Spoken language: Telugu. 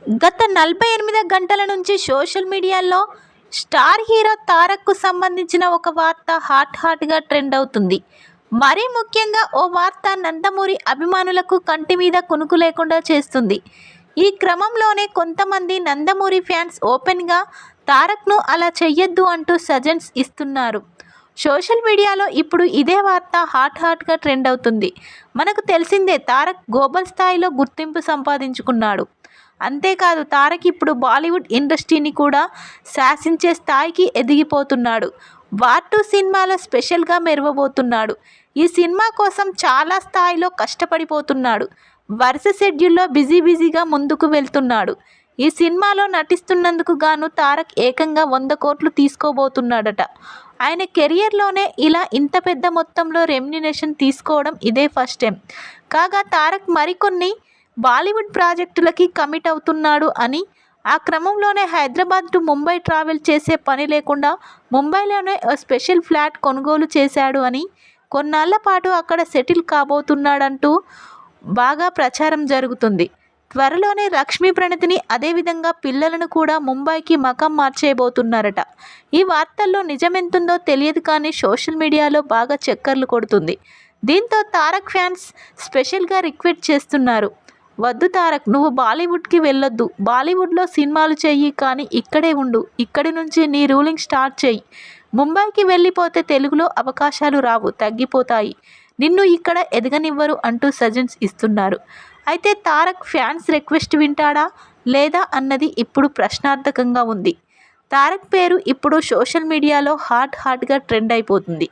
గత 48 గంటల నుంచి సోషల్ మీడియాలో స్టార్ హీరో తారక్కు సంబంధించిన ఒక వార్త హాట్గా ట్రెండ్ అవుతుంది. మరీ ముఖ్యంగా ఓ వార్త నందమూరి అభిమానులకు కంటి మీద కునుకు లేకుండా చేస్తుంది. ఈ క్రమంలోనే కొంతమంది నందమూరి ఫ్యాన్స్ ఓపెన్గా తారక్ను అలా చెయ్యొద్దు అంటూ సజెషన్స్ ఇస్తున్నారు. సోషల్ మీడియాలో ఇప్పుడు ఇదే వార్త హాట్గా ట్రెండ్ అవుతుంది. మనకు తెలిసిందే, తారక్ గ్లోబల్ స్థాయిలో గుర్తింపు సంపాదించుకున్నాడు. అంతేకాదు, తారక్ ఇప్పుడు బాలీవుడ్ ఇండస్ట్రీని కూడా శాసించే స్థాయికి ఎదిగిపోతున్నాడు. వార్ 2 సినిమాలో స్పెషల్గా మెరవబోతున్నాడు. ఈ సినిమా కోసం చాలా స్థాయిలో కష్టపడిపోతున్నాడు. వరుస షెడ్యూల్లో బిజీగా ముందుకు వెళ్తున్నాడు. ఈ సినిమాలో నటిస్తున్నందుకు గాను తారక్ ఏకంగా 100 కోట్లు తీసుకోబోతున్నాడట. ఆయన కెరియర్లోనే ఇలా ఇంత పెద్ద మొత్తంలో రెమ్యునరేషన్ తీసుకోవడం ఇదే ఫస్ట్ టైం. కాగా తారక్ మరికొన్ని బాలీవుడ్ ప్రాజెక్టులకి కమిట్ అవుతున్నాడు అని, ఆ క్రమంలోనే హైదరాబాద్ టు ముంబై ట్రావెల్ చేసే పని లేకుండా ముంబైలోనే ఓ స్పెషల్ ఫ్లాట్ కొనుగోలు చేశాడు అని, కొన్నాళ్ల పాటు అక్కడ సెటిల్ కాబోతున్నాడంటూ బాగా ప్రచారం జరుగుతుంది. త్వరలోనే లక్ష్మీ ప్రణతిని, అదేవిధంగా పిల్లలను కూడా ముంబైకి మకాం మార్చేయబోతున్నారట. ఈ వార్తల్లో నిజమెంతుందో తెలియదు కానీ సోషల్ మీడియాలో బాగా చక్కర్లు కొడుతుంది. దీంతో తారక్ ఫ్యాన్స్ స్పెషల్గా రిక్వెస్ట్ చేస్తున్నారు. వద్దు తారక్, నువ్వు బాలీవుడ్కి వెళ్ళొద్దు. బాలీవుడ్లో సినిమాలు చెయ్యి, కానీ ఇక్కడే ఉండు. ఇక్కడి నుంచి నీ రూలింగ్ స్టార్ట్ చెయ్యి. ముంబైకి వెళ్ళిపోతే తెలుగులో అవకాశాలు రావు, తగ్గిపోతాయి. నిన్ను ఇక్కడ ఎదగనివ్వరు అంటూ సజెషన్స్ ఇస్తున్నారు. అయితే తారక్ ఫ్యాన్స్ రిక్వెస్ట్ వింటాడా లేదా అన్నది ఇప్పుడు ప్రశ్నార్థకంగా ఉంది. తారక్ పేరు ఇప్పుడు సోషల్ మీడియాలో హాట్గా ట్రెండ్ అయిపోతుంది.